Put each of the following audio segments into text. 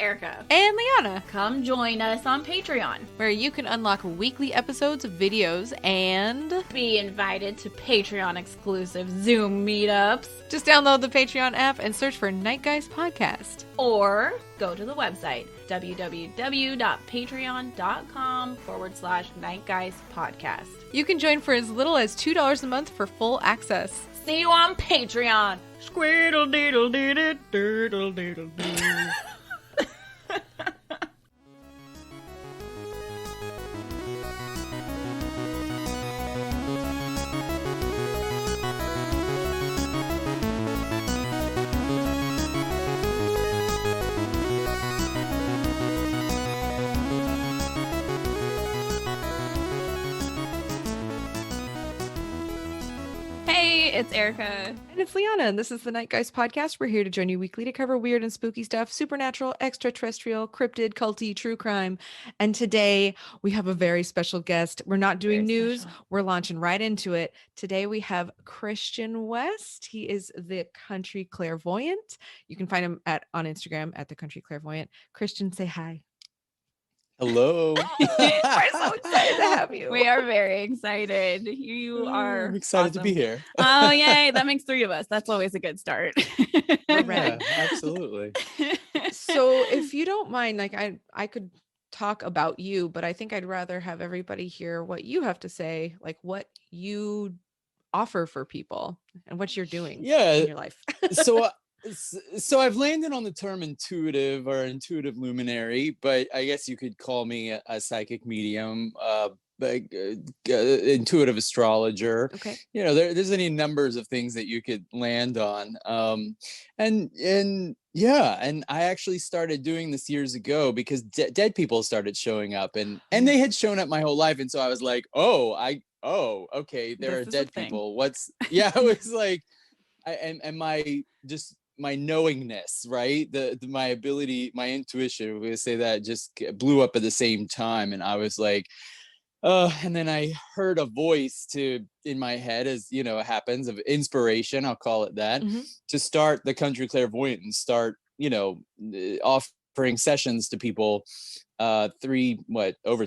Erica. And Liana. Come join us on Patreon, where you can unlock weekly episodes of videos and be invited to Patreon exclusive Zoom meetups. Just download the Patreon app and search for Night Guys Podcast. Or go to the website, www.patreon.com/Night Guys Podcast. You can join for as little as $2 a month for full access. See you on Patreon. Squiddle diddle diddle diddle diddle diddle. It's Erica. And it's Liana, and this is the Night Guys Podcast. We're here to join you weekly to cover weird and spooky stuff, supernatural, extraterrestrial, cryptid, culty, true crime. And today we have a very special guest. We're not doing news. Special. We're launching right into it. Today we have Christian West. He is the Country Clairvoyant. You can find him on Instagram at the Country Clairvoyant. Christian, say hi. Hello. We're so excited to have you. We are very excited. You are I'm excited awesome. to be here. Oh, yay. That makes 3 of us. That's always a good start. Yeah, absolutely. So if you don't mind, like I could talk about you, but I think I'd rather have everybody hear what you have to say, like what you offer for people and what you're doing in your life. So I've landed on the term intuitive or intuitive luminary, but I guess you could call me a psychic medium, intuitive astrologer. Okay. You know, there's any numbers of things that you could land on. And I actually started doing this years ago because dead people started showing up and they had shown up my whole life. And so I was like, okay, there are dead people. I was like, my knowingness, right? My ability, my intuition, we say that just blew up at the same time. And I was like, and then I heard a voice in my head, as you know, it happens, of inspiration, I'll call it that, to start the Country Clairvoyant and start, offering sessions to people over 3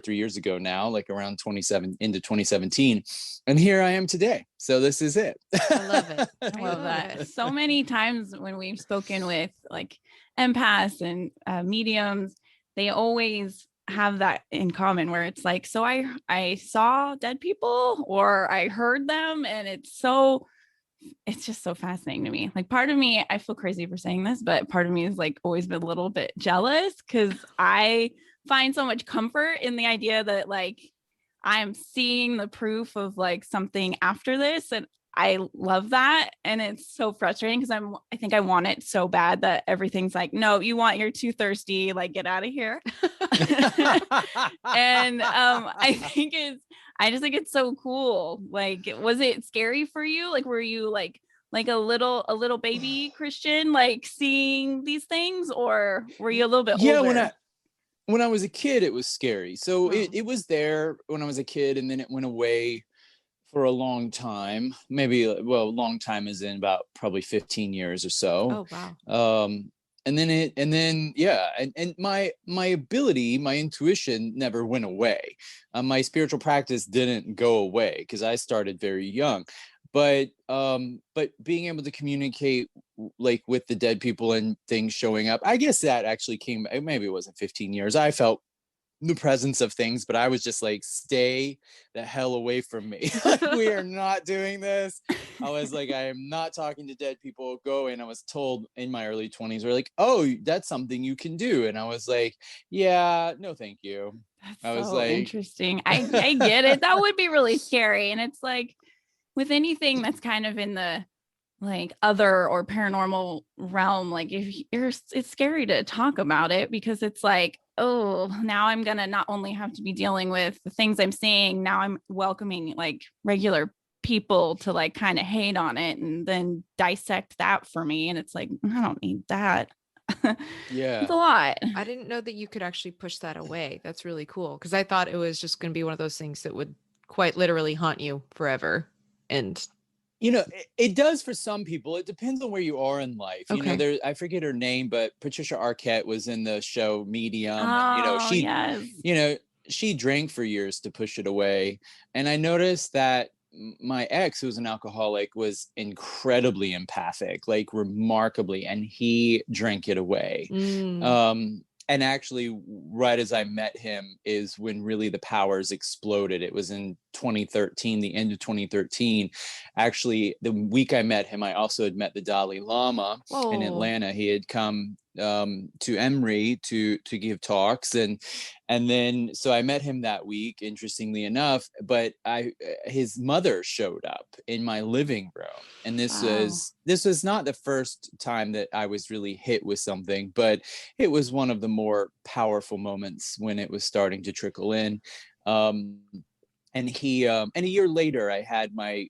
years ago now, like around 2017. And here I am today. So this is it. I love it. I love that. So many times when we've spoken with like empaths and mediums, they always have that in common where it's like, so I saw dead people or I heard them, and it's just so fascinating to me. Like part of me, I feel crazy for saying this, but part of me is like always been a little bit jealous because I find so much comfort in the idea that like I'm seeing the proof of like something after this, and I love that. And it's so frustrating because I think I want it so bad that everything's like, no, you're too thirsty, like get out of here. And I just think it's so cool. Like, was it scary for you? Like, were you like a little baby Christian, like seeing these things, or were you a little bit older? When I was a kid, it was scary. So it was there when I was a kid, and then it went away for a long time. Long time is in about probably 15 years or so. Oh, wow. And my ability, my intuition never went away. My spiritual practice didn't go away because I started very young. But being able to communicate like with the dead people and things showing up, I guess that actually came, maybe it wasn't 15 years. I felt the presence of things, but I was just like, stay the hell away from me. Like, we are not doing this. I was like, I am not talking to dead people. Go. And I was told in my early 20s, we're like, oh, that's something you can do. And I was like, yeah, no, thank you. I was like, interesting. I get it. That would be really scary. And it's like with anything that's kind of in the like other or paranormal realm, like it's scary to talk about it because it's like, oh, now I'm gonna not only have to be dealing with the things I'm seeing, now I'm welcoming like regular people to like kind of hate on it and then dissect that for me. And it's like, I don't need that. Yeah, it's a lot. I didn't know that you could actually push that away. That's really cool, because I thought it was just going to be one of those things that would quite literally haunt you forever. And It does for some people. It depends on where you are in life. Okay. I forget her name, but Patricia Arquette was in the show Medium, and Oh, yes. she drank for years to push it away. And I noticed that my ex, who was an alcoholic, was incredibly empathic, like remarkably, and he drank it away. And actually, right as I met him is when really the powers exploded. It was in 2013, the end of 2013. Actually, the week I met him, I also had met the Dalai Lama in Atlanta. He had come to Emory to give talks, and then so I met him that week, interestingly enough. But his mother showed up in my living room, and this was not the first time that I was really hit with something, but it was one of the more powerful moments when it was starting to trickle in. And a year later, I had my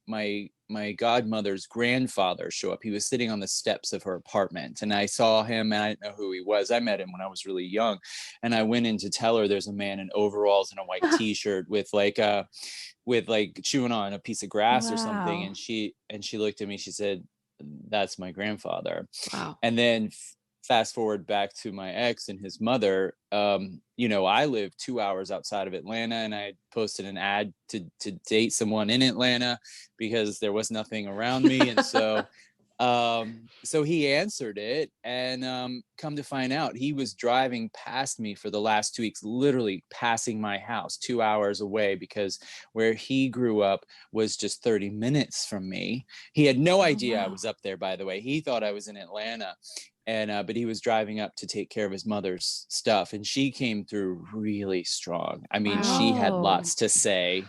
godmother's grandfather show up. He was sitting on the steps of her apartment, and I saw him, and I didn't know who he was. I met him when I was really young, and I went in to tell her there's a man in overalls and a white t-shirt with chewing on a piece of grass or something. And she looked at me. She said, "That's my grandfather." Wow. And then fast forward back to my ex and his mother. I live 2 hours outside of Atlanta, and I posted an ad to date someone in Atlanta because there was nothing around me. And so he answered it, and come to find out, he was driving past me for the last 2 weeks, literally passing my house 2 hours away, because where he grew up was just 30 minutes from me. He had no idea I was up there, by the way. He thought I was in Atlanta. But he was driving up to take care of his mother's stuff, and she came through really strong. I mean, she had lots to say,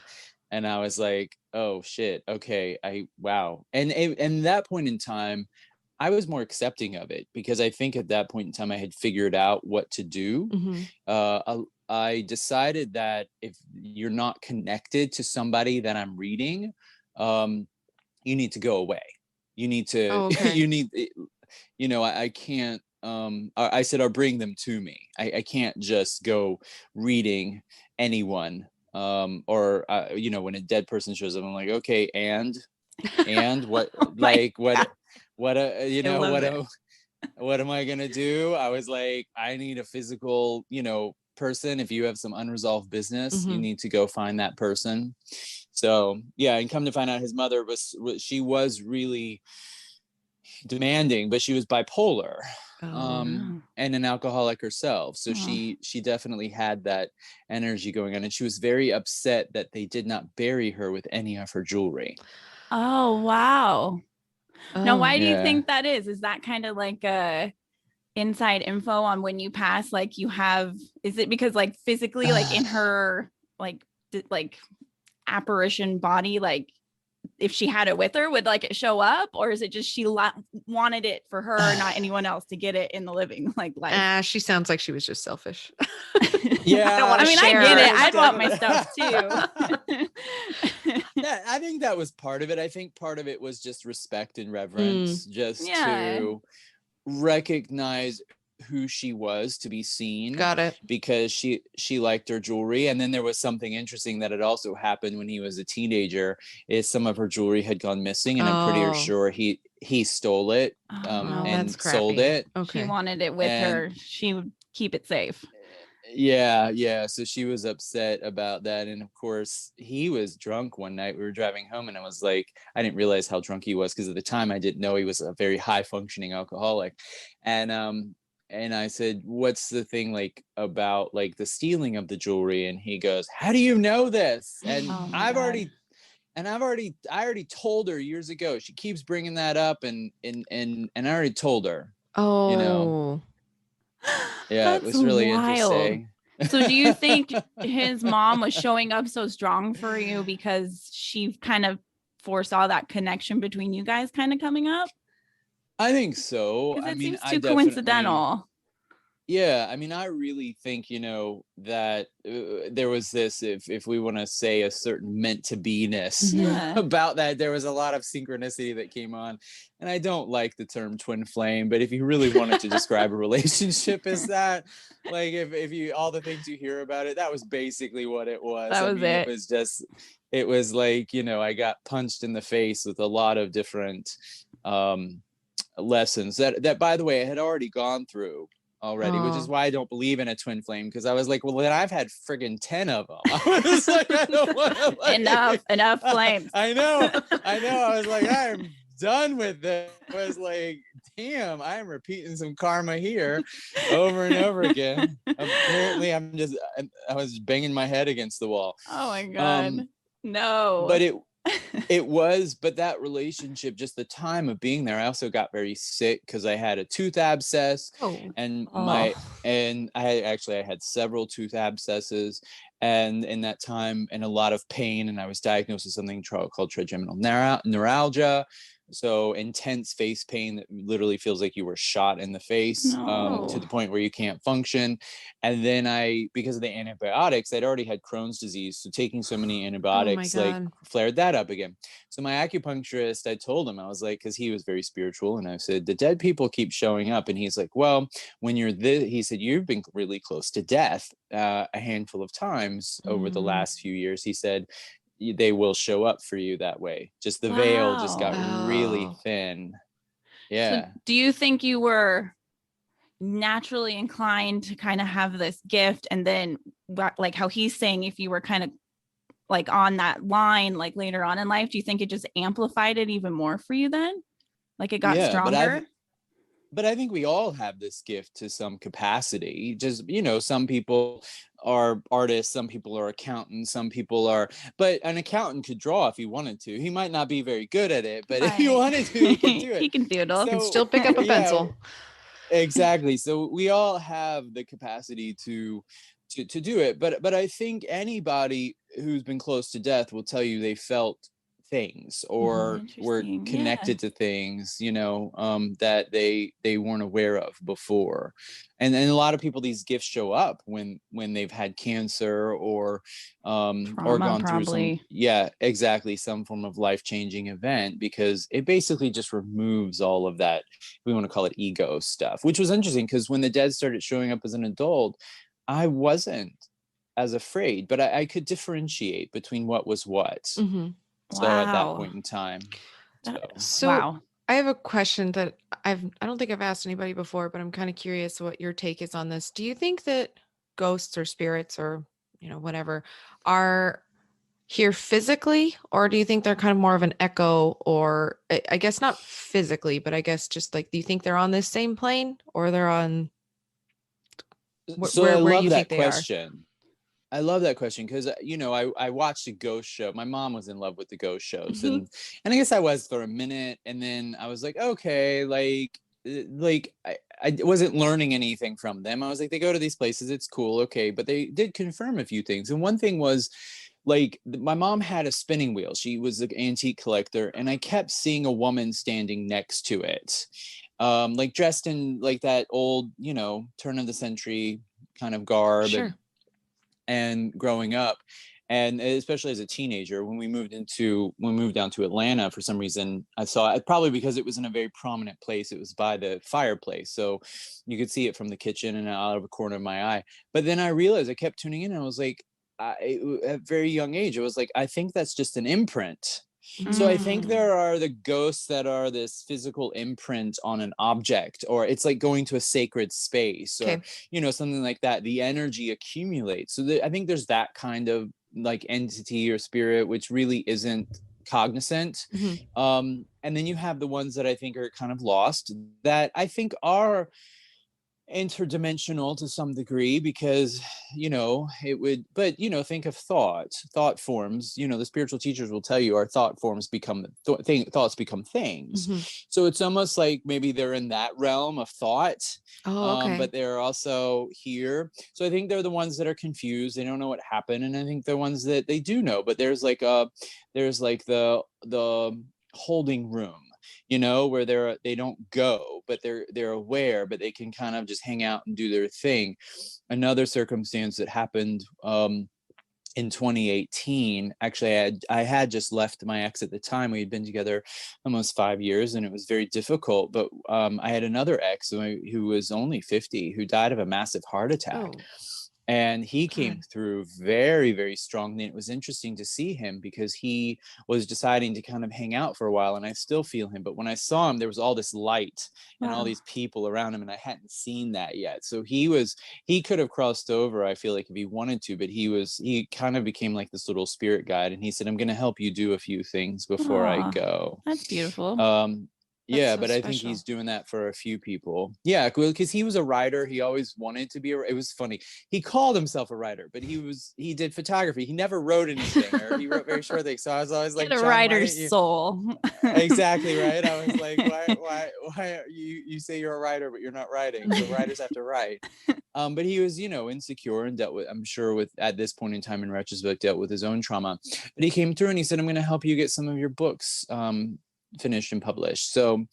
and I was like, "Oh shit, okay, wow." And that point in time, I was more accepting of it, because I think at that point in time I had figured out what to do. I decided that if you're not connected to somebody that I'm reading, you need to go away. You need to. You need. I can't. I said, I'll bring them to me. I can't just go reading anyone. Or when a dead person shows up, I'm like, okay, and what, what am I gonna do? I was like, I need a physical, person. If you have some unresolved business, you need to go find that person. So yeah, and come to find out, his mother she was really demanding, but she was bipolar, and an alcoholic herself. So she definitely had that energy going on, and she was very upset that they did not bury her with any of her jewelry. Oh, wow. Now, why do you think that is? Is that kind of like a inside info on when you pass? Like is it because like physically, like in her like apparition body, like if she had it with her, would like it show up? Or is it just she wanted it for her, not anyone else to get it in the living life? She sounds like she was just selfish. Yeah, I get it. I'd want my stuff too. Yeah, I think that was part of it. I think part of it was just respect and reverence, just to recognize who she was, to be seen. Got it. Because she liked her jewelry. And then there was something interesting that had also happened when he was a teenager, is some of her jewelry had gone missing, and I'm pretty sure he stole it and sold it. Okay. She wanted it with her. She would keep it safe. Yeah. So she was upset about that. And of course, he was drunk one night. We were driving home, and I was like, I didn't realize how drunk he was, because at the time I didn't know he was a very high functioning alcoholic. And I said, what's the thing like about like the stealing of the jewelry? And he goes, how do you know this? And I already told her years ago. She keeps bringing that up, and I already told her. Yeah, it was really interesting. So do you think his mom was showing up so strong for you because she kind of foresaw that connection between you guys kind of coming up? I think so. Because it seems too coincidental. Yeah, I mean, I really think, that there was this, if we want to say a certain meant to be-ness Yeah. about that, there was a lot of synchronicity that came on. And I don't like the term twin flame, but if you really wanted to describe a relationship as that, like if you, all the things you hear about it, that was basically what it was. That I was mean, it. it was like, I got punched in the face with a lot of different lessons that by the way I had already gone through already, which is Oh. why I don't believe in a twin flame, because I was like, well, then I've had friggin' 10 of them. I was like, I don't want to, like, Enough flames. I know. I was like, I'm done with this. I was like, damn, I'm repeating some karma here over and over again. Apparently I was banging my head against the wall. Oh my God. No. But but that relationship, just the time of being there, I also got very sick because I had a tooth abscess. Oh. And Oh. I had several tooth abscesses, and in that time, and a lot of pain, and I was diagnosed with something called trigeminal neuralgia. So intense face pain that literally feels like you were shot in the face, No. to the point where you can't function. And then because of the antibiotics, I'd already had Crohn's disease. So taking so many antibiotics, like, God. flared that up again. So my acupuncturist, I told him, I was like, because he was very spiritual, and I said, the dead people keep showing up. And he's like, well, when you're he said, you've been really close to death a handful of times over the last few years. He said, they will show up for you that way. Just the veil just got really Wow. thin. So Yeah. do you think you were naturally inclined to kind of have this gift, and then like how he's saying, if you were kind of like on that line, like later on in life, do you think it just amplified it even more for you then? Like it got Yeah, stronger? but I think we all have this gift to some capacity. Just, some people are artists, some people are accountants, some people are, but an accountant could draw if he wanted to. He might not be very good at it, but if he Right. wanted to, he could do it. He can doodle. Can So, still pick up a yeah, pencil. exactly. So we all have the capacity to do it. But I think anybody who's been close to death will tell you they felt things or were Interesting. connected to things, that they weren't aware of before. And a lot of people, these gifts show up when they've had cancer or Trauma, gone through probably. some form of life-changing event, because it basically just removes all of that, we want to call it ego stuff, which was interesting because when the dead started showing up as an adult, I wasn't as afraid, but I could differentiate between what was what. Mm-hmm. So at that Wow. point in time. So Wow. I have a question that I don't think I've asked anybody before, but I'm kind of curious what your take is on this. Do you think that ghosts or spirits or, whatever are here physically, or do you think they're kind of more of an echo, or I guess not physically, but I guess just like, do you think they're on this same plane, or they're on So where I love you that think they are? question. I love that question because I watched a ghost show. My mom was in love with the ghost shows, Mhm. and I guess I was for a minute, and then I was like, okay, like I wasn't learning anything from them. I was like, they go to these places, it's cool, okay, but they did confirm a few things, and one thing was, like, my mom had a spinning wheel. She was an antique collector, and I kept seeing a woman standing next to it, like dressed in like that old, turn of the century kind of garb. Sure. And growing up, and especially as a teenager, when we moved down to Atlanta, for some reason I saw it, probably because it was in a very prominent place. It was by the fireplace, so you could see it from the kitchen and out of the corner of my eye. But then I realized, I kept tuning in, and I was like, at a very young age, it was like, I think that's just an imprint. So I think Mm. there are the ghosts that are this physical imprint on an object, or it's like going to a sacred space, or Okay. something like that. The energy accumulates. So I think there's that kind of like entity or spirit which really isn't cognizant. Mhm. And then you have the ones that I think are kind of lost, that I think are interdimensional to some degree, because it would, but think of thought forms. The spiritual teachers will tell you our thought forms become thoughts become things. Mhm. So it's almost like maybe they're in that realm of thought, Oh, okay. but they're also here. So I think they're the ones that are confused, they don't know what happened, and I think they're ones that they do know, but there's like the holding room. where they don't go, but they're aware, but they can kind of just hang out and do their thing. Another circumstance that happened in 2018, actually, I had just left my ex at the time. We had been together almost 5 years, and it was very difficult. But I had another ex who was only 50, who died of a massive heart attack. Oh. And he came God. through very, very strongly. And it was interesting to see him because he was deciding to kind of hang out for a while, and I still feel him. But when I saw him, there was all this light and all Wow. these people around him, and I hadn't seen that yet. So he could have crossed over, I feel like, if he wanted to, but he kind of became like this little spirit guide. And he said, I'm going to help you do a few things before I Aw, go. that's beautiful. Yeah, so but I think special. he's doing that for a few people. Yeah, because he was a writer. He always wanted to be it was funny. He called himself a writer, but he did photography. He never wrote anything, or he wrote very short things. So I was always like, Get a John, why writer's didn't you? soul. Exactly, right. I was like, why are you say you're a writer, but you're not writing? So writers have to write. But he was, insecure and dealt with, I'm sure, with, at this point in time in retrospect, dealt with his own trauma. But he came through and he said, I'm going to help you get some of your books finished and published. So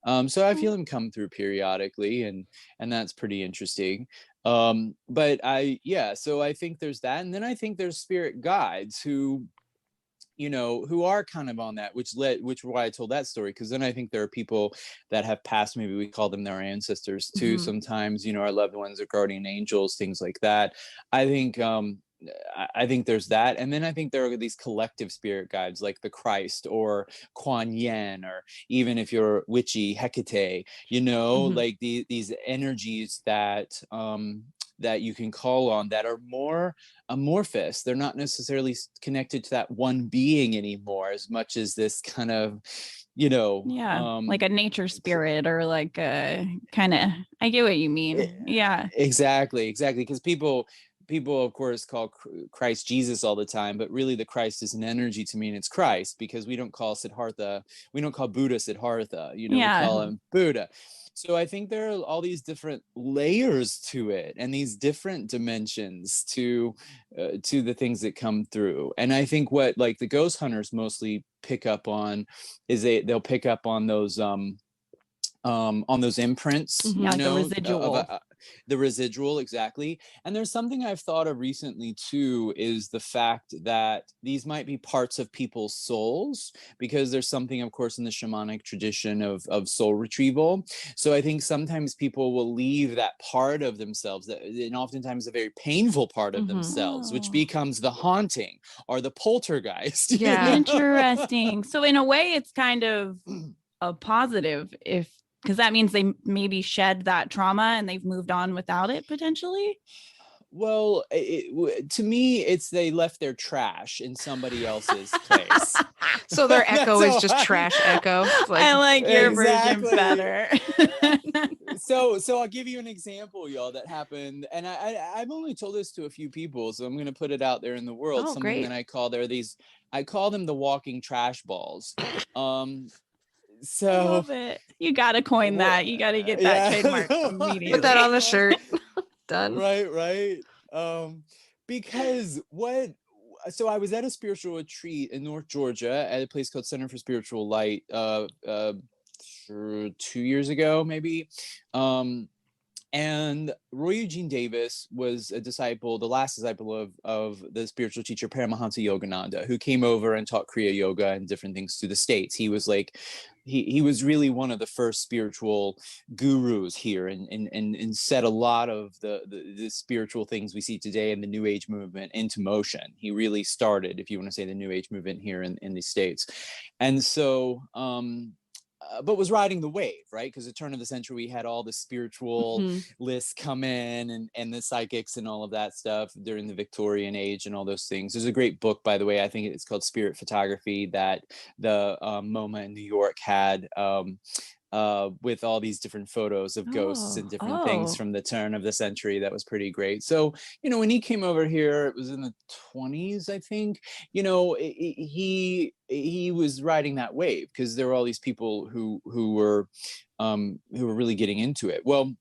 I feel him come through periodically, and that's pretty interesting. But so I think there's that. And then I think there's spirit guides who are kind of on that, which why I told that story, because then I think there are people that have passed, maybe we call them their ancestors too. Mhm. Sometimes, our loved ones, or guardian angels, things like that. I think there's that. And then I think there are these collective spirit guides like the Christ or Kuan Yin, or even if you're witchy, Hecate, Mhm. like these energies that that you can call on, that are more amorphous. They're not necessarily connected to that one being anymore, as much as this kind of, Yeah, like a nature spirit, or like a kind of, I get what you mean. Yeah. exactly, because people of course call Christ Jesus all the time, but really the Christ is an energy to me, and it's Christ, because we don't call Buddha Siddhartha, we Yeah. call him Buddha. So I think there are all these different layers to it, and these different dimensions to the things that come through. And I think what, like, the ghost hunters mostly pick up on is they'll pick up on those imprints, Mhm. Yeah, like the of residual. the residual, exactly. And there's something I've thought of recently too, is the fact that these might be parts of people's souls, because there's something, of course, in the shamanic tradition of soul retrieval. So I think sometimes people will leave that part of themselves, and oftentimes a very painful part of Mhm. themselves, which Oh. becomes the haunting or the poltergeist. Yeah. Interesting. So in a way, it's kind of a positive, because that means they maybe shed that trauma and they've moved on without it potentially. Well, to me, it's they left their trash in somebody else's place. So their echo is That's just how trash echo. It's I like your version Exactly. better. So I'll give you an example, y'all, that happened, and I've only told this to a few people, so I'm going to put it out there in the world. Oh, Something great. that I call them the walking trash balls. I So love it. You got to coin that. You got to get that trademark Put that immediately. on the shirt. Done. Right. Because so I was at a spiritual retreat in North Georgia at a place called Center for Spiritual Light for 2 years ago, maybe. And Roy Eugene Davis was the last disciple of the spiritual teacher Paramahansa Yogananda, who came over and taught Kriya Yoga and different things to the States. He was like, he was really one of the first spiritual gurus here, and set a lot of the spiritual things we see today in the New Age movement into motion. He really started, if you want to say, the New Age movement here in the States. And so but was riding the wave, right? Because at the turn of the century, we had all the spiritual lists come in, and the psychics and all of that stuff during the Victorian age and all those things. There's a great book, by the way, I think it's called Spirit Photography, that the MoMA in New York had, with all these different photos of ghosts and different things from the turn of the century. That was pretty great. So, when he came over here, it was in the 20s, I think, he was riding that wave, because there were all these people who were really getting into it. Well,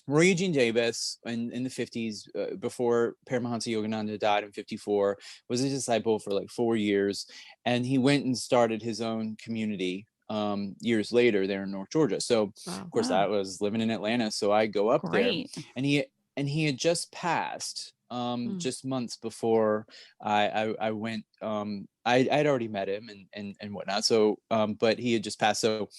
Roy Eugene Davis in the 50s, before Paramahansa Yogananda died in 54, was a disciple for like 4 years, and he went and started his own community years later there in North Georgia. So of course I was living in Atlanta, so I go up there, and he had just passed just months before I went. I'd already met him and whatnot. So but he had just passed. So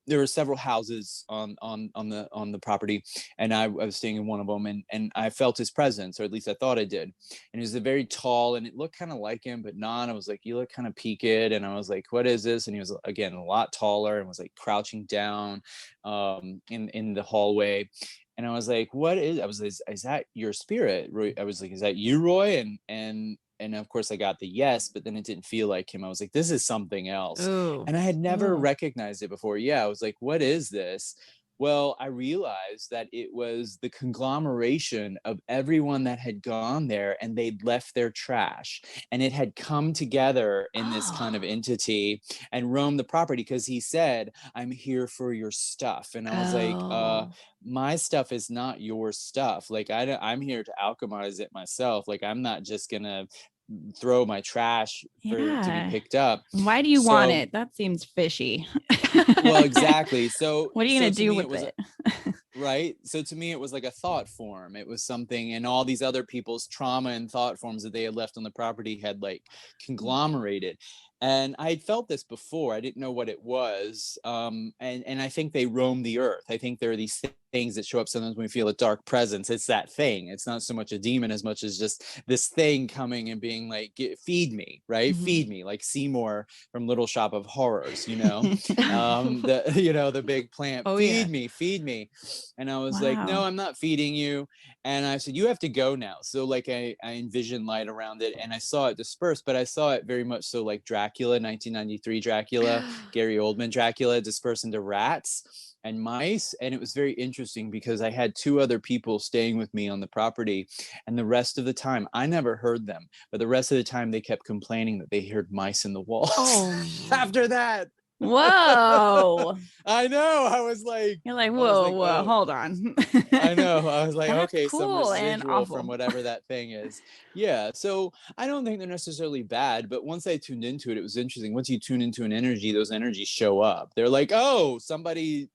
there were several houses on the property, and I was staying in one of them, and I felt his presence, or at least I thought I did. And he was a very tall, and it looked kind of like him, but not. I was like, you look kind of peaked, and I was like, what is this? And he was again a lot taller and was like crouching down in the hallway. And I was like, what is? I was like, is that your spirit, Roy? I was like, is that you, Roy? And of course I got the yes, but then it didn't feel like him. I was like, this is something else. Ooh. And I had never recognized it before. Yeah, I was like, what is this? Well, I realized that it was the conglomeration of everyone that had gone there, and they'd left their trash, and it had come together in this kind of entity and roamed the property, because he said, I'm here for your stuff. And I was like, my stuff is not your stuff. Like, I'm here to alchemize it myself. Like, I'm not just gonna throw my trash for it to be picked up. Why do you want it? That seems fishy. Well, exactly. So what are you gonna do with it? Right. So to me, it was like a thought form. It was something, and all these other people's trauma and thought forms that they had left on the property had like conglomerated. And I had felt this before. I didn't know what it was. And I think they roam the earth. I think there are these things that show up sometimes when we feel a dark presence. It's that thing. It's not so much a demon as much as just this thing coming and being like, feed me, right? Mm-hmm. Feed me, like Seymour from Little Shop of Horrors, you know, the big plant, feed me. And I was like, no, I'm not feeding you. And I said, you have to go now. So like I envisioned light around it, and I saw it disperse, but I saw it very much so like Dracula, 1993 Dracula, Gary Oldman Dracula, disperse into rats and mice. And it was very interesting because I had two other people staying with me on the property, and the rest of the time I never heard them, but the rest of the time they kept complaining that they heard mice in the walls. After that. Whoa. I know. I was like, you're like, whoa, hold on. I know. I was like, okay, cool, some residual from whatever that thing is. Yeah. So I don't think they're necessarily bad, but once I tuned into it, it was interesting. Once you tune into an energy, those energies show up. They're like, oh, somebody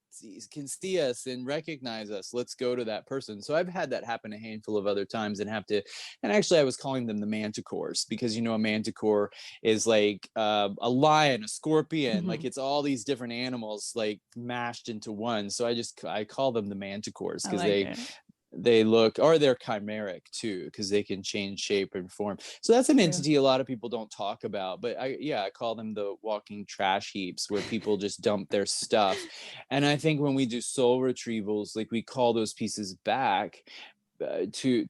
can see us and recognize us. Let's go to that person. So I've had that happen a handful of other times, and actually I was calling them the manticores, because a manticore is like a lion, a scorpion, like it's all these different animals like mashed into one. So I call them the manticores, because they look, or they're chimeric too, because they can change shape and form. So that's an entity a lot of people don't talk about, but I call them the walking trash heaps, where people just dump their stuff. And I think when we do soul retrievals, like we call those pieces back to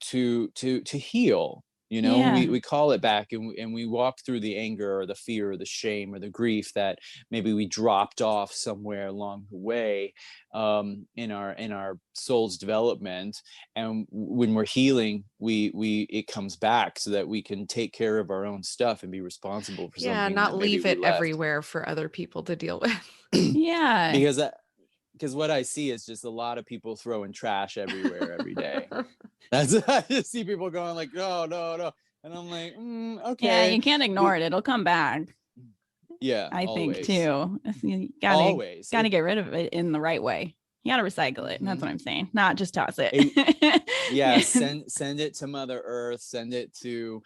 heal. We call it back, and we walk through the anger or the fear or the shame or the grief that maybe we dropped off somewhere along the way in our soul's development. And when we're healing, it comes back so that we can take care of our own stuff and be responsible for something. Yeah, not leave it everywhere for other people to deal with. Yeah. Because what I see is just a lot of people throwing trash everywhere every day. I just see people going like, no. And I'm like, okay. Yeah, you can't ignore it. It'll come back. Yeah, I think too. You gotta get rid of it in the right way. You gotta recycle it. That's what I'm saying. Not just toss it. Send it to Mother Earth. Send it to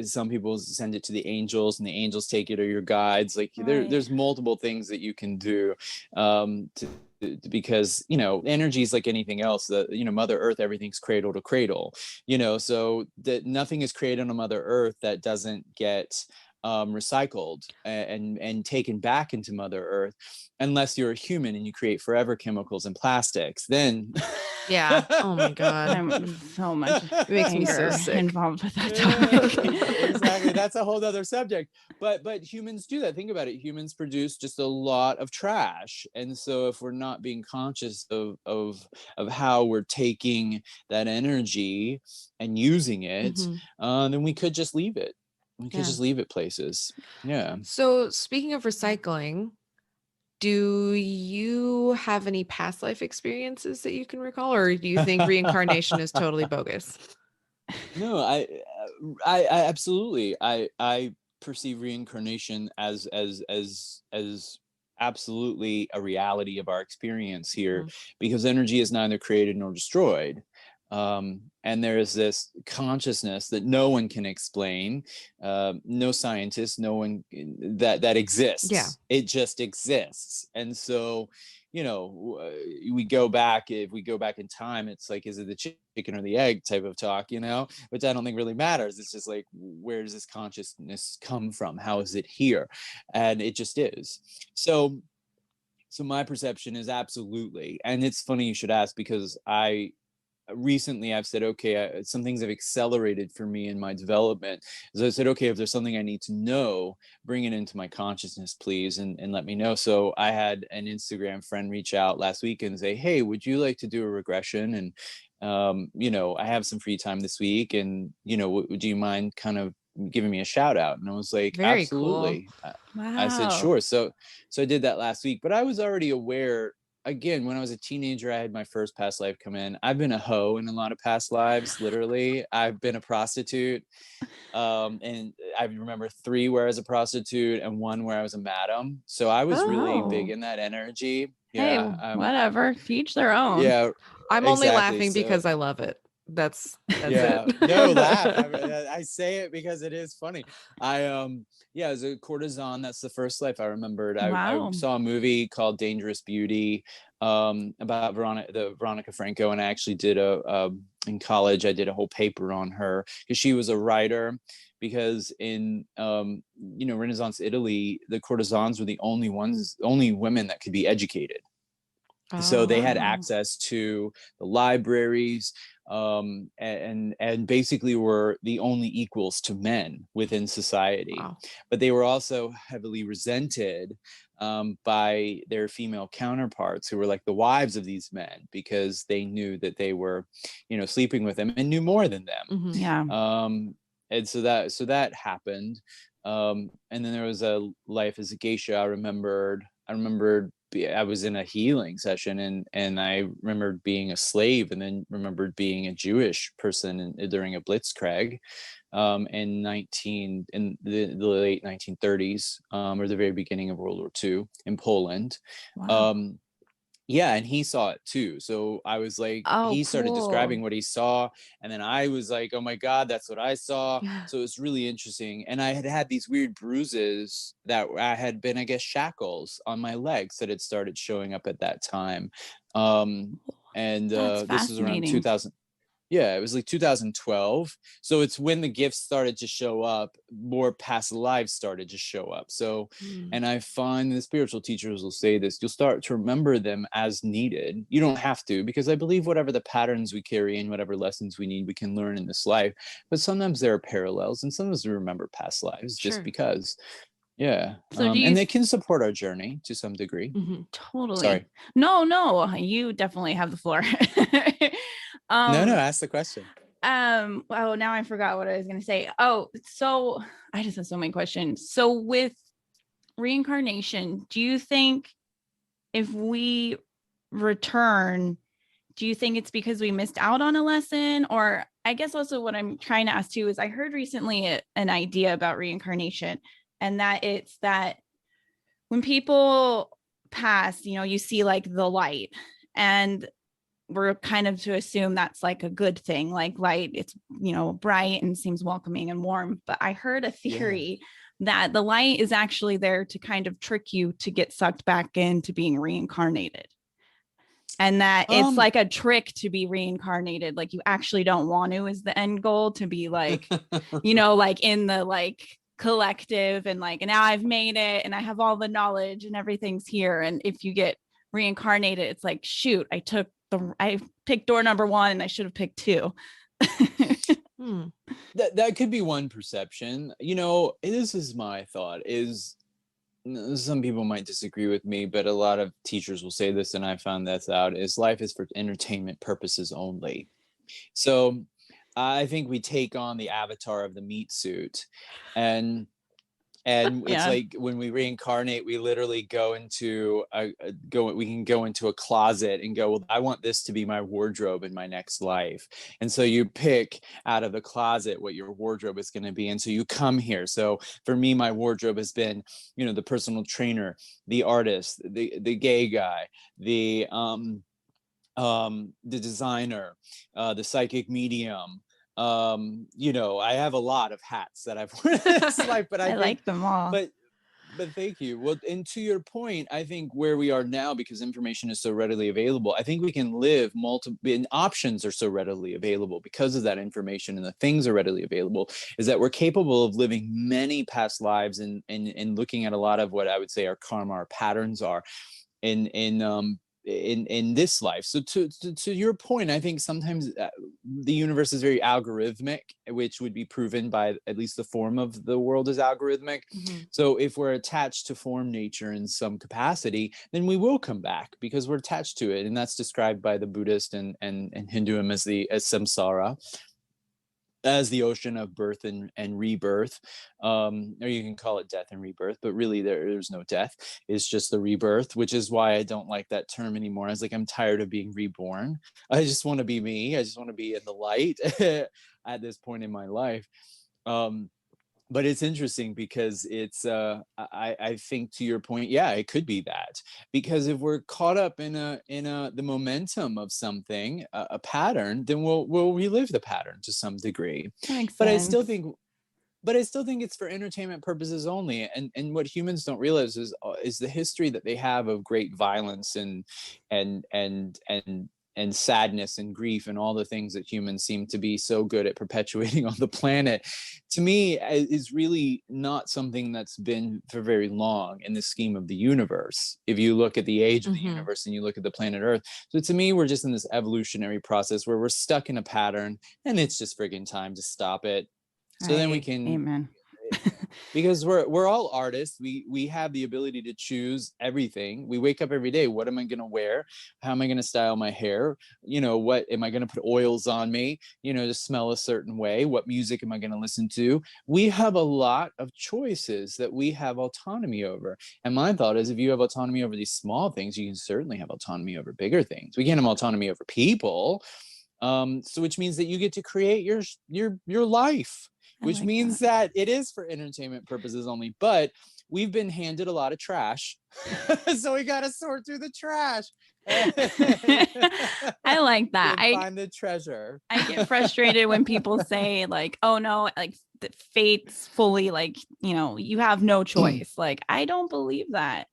some people send it to the angels, and the angels take it, or your guides. Like there's multiple things that you can do because energy is like anything else. Mother Earth, everything's cradle to cradle. So that nothing is created on Mother Earth that doesn't get recycled and taken back into Mother Earth, unless you're a human and you create forever chemicals and plastics. Then oh my god, I'm so much it makes me so sick involved with that topic. Exactly, that's a whole other subject. But humans do that. Think about it. Humans produce just a lot of trash, and so if we're not being conscious of how we're taking that energy and using it, then we could just leave it. We can just leave it places. Yeah. So speaking of recycling, do you have any past life experiences that you can recall, or do you think reincarnation is totally bogus? No, I absolutely. I perceive reincarnation as absolutely a reality of our experience here, Mhm. because energy is neither created nor destroyed. And there is this consciousness that no one can explain, no scientist, no one that exists. Yeah. It just exists. And so, we go back. If we go back in time, it's like, is it the chicken or the egg type of talk, which I don't think really matters. It's just like, where does this consciousness come from? How is it here? And it just is. So my perception is absolutely, and it's funny you should ask, because recently I've said, okay, some things have accelerated for me in my development. So I said, okay, if there's something I need to know, bring it into my consciousness, please, and let me know. So I had an Instagram friend reach out last week and say, hey, would you like to do a regression? And I have some free time this week, and do you mind kind of giving me a shout out? And I was like, Very absolutely. cool. I said, Wow. sure. So I did that last week, but I was already aware. Again, when I was a teenager, I had my first past life come in. I've been a hoe in a lot of past lives. Literally, I've been a prostitute, and I remember 3 where I was a prostitute and 1 where I was a madam. So I was really big Oh. in that energy. Hey, Yeah, whatever. To each their own. yeah, I'm only exactly. laughing So because I love it. That's yeah, it. no, laugh. I say it because it is funny. Yeah, as a courtesan, that's the first life I remembered. I Wow. saw a movie called Dangerous Beauty, about Veronica Franco, and I actually did in college, I did a whole paper on her, because she was a writer. Because in Renaissance Italy, the courtesans were the only women that could be educated. So Oh, they had wow. access to the libraries, and basically were the only equals to men within society. wow. But they were also heavily resented, by their female counterparts, who were like the wives of these men, because they knew that they were sleeping with them and knew more than them. Mhm. Yeah. And so that happened. And then there was a life as a geisha. I remembered I was in a healing session, and I remembered being a slave, and then remembered being a Jewish person during a blitzkrieg, in the late 1930s, or the very beginning of World War II in Poland. Wow. Yeah, and he saw it too. So I was like, Oh, he started cool. describing what he saw, and then I was like, oh my God, that's what I saw. So it was really interesting. And I had these weird bruises that I had been, I guess, shackles on my legs that had started showing up at that time. And That's this was around fascinating. 2000. Yeah, it was like 2012. So it's when the gifts started to show up, more past lives started to show up. So, Mm. and I find the spiritual teachers will say this, you'll start to remember them as needed. You don't have to, because I believe whatever the patterns we carry in, whatever lessons we need, we can learn in this life. But sometimes there are parallels, and sometimes we remember past lives just Sure. because. Yeah. So do you And they can support our journey to some degree. Mhm. totally? Sorry. No, you definitely have the floor. No, ask the question. Well, now I forgot what I was going to say. Oh, so I just have so many questions. So with reincarnation, do you think if we return, do you think it's because we missed out on a lesson? Or I guess also what I'm trying to ask too is I heard recently an idea about reincarnation, and that it's that when people pass, you see like the light, and we're kind of to assume that's like a good thing, like light, it's bright and seems welcoming and warm. But I heard a theory that the light is actually there to kind of trick you to get sucked back into being reincarnated, and that it's like a trick to be reincarnated, like you actually don't want to, is the end goal, to be like like in the like collective, and like, and now I've made it and I have all the knowledge and everything's here. And if you get reincarnated, it's like, shoot, I picked door number 1 and I should have picked 2. That could be one perception. This is my thought, is some people might disagree with me, but a lot of teachers will say this, and I found that's out, is life is for entertainment purposes only. So I think we take on the avatar of the meat suit, and And it's Yeah. like when we reincarnate, we literally go into we can go into a closet and go, well, I want this to be my wardrobe in my next life. And so you pick out of the closet what your wardrobe is going to be. And so you come here. So for me, my wardrobe has been, the personal trainer, the artist, the gay guy, the designer, the psychic medium. I have a lot of hats that I've worn in this life, but I think, like them all. but thank you. Well, and to your point, I think where we are now, because information is so readily available, I think we can live multiple, and options are so readily available because of that information, and the things are readily available, is that we're capable of living many past lives and looking at a lot of what I would say our karma, our patterns are in this life. So to your point, I think sometimes the universe is very algorithmic, which would be proven by at least the form of the world is algorithmic. So if we're attached to form nature in some capacity, then we will come back because we're attached to it, and that's described by the Buddhist and Hinduism as samsara, as the ocean of birth and rebirth, or you can call it death and rebirth, but really there's no death. It's just the rebirth, which is why I don't like that term anymore. I was like, I'm tired of being reborn. I just want to be me. I just want to be in the light at this point in my life. But it's interesting because it's I think, to your point, yeah, it could be that, because if we're caught up in the momentum of something, a pattern, then we'll relive the pattern to some degree. That makes But sense. I still think it's for entertainment purposes only, and what humans don't realize is the history that they have of great violence and sadness and grief and all the things that humans seem to be so good at perpetuating on the planet, to me is really not something that's been for very long in the scheme of the universe. If you look at the age of the universe and you look at the planet Earth. So to me, we're just in this evolutionary process where we're stuck in a pattern, and it's just friggin' time to stop it. So then we can, amen. because we're all artists. We have the ability to choose everything. We wake up every day. What am I going to wear? How am I going to style my hair? What am I going to put oils on me, to smell a certain way? What music am I going to listen to? We have a lot of choices that we have autonomy over. And my thought is, if you have autonomy over these small things, you can certainly have autonomy over bigger things. We can't have autonomy over people. So which means that you get to create your life, which means that it is for entertainment purposes only. But we've been handed a lot of trash. So we got to sort through the trash. I like that. I find the treasure. I get frustrated when people say like, oh no, like the fate's fully like, you have no choice. Like, I don't believe that.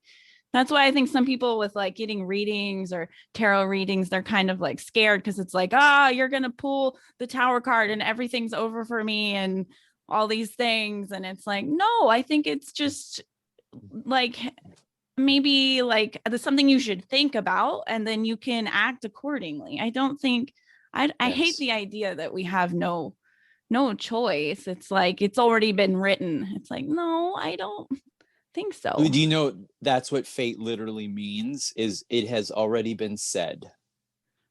That's why I think some people with like getting readings or tarot readings, they're kind of like scared because it's like, you're going to pull the Tower card and everything's over for me and all these things. And it's like, no, I think it's just like, maybe like there's something you should think about and then you can act accordingly. I don't think, I hate the idea that we have no choice. It's like, it's already been written. It's like, no, I don't think so. Do you know that's what fate literally means? Is it has already been said.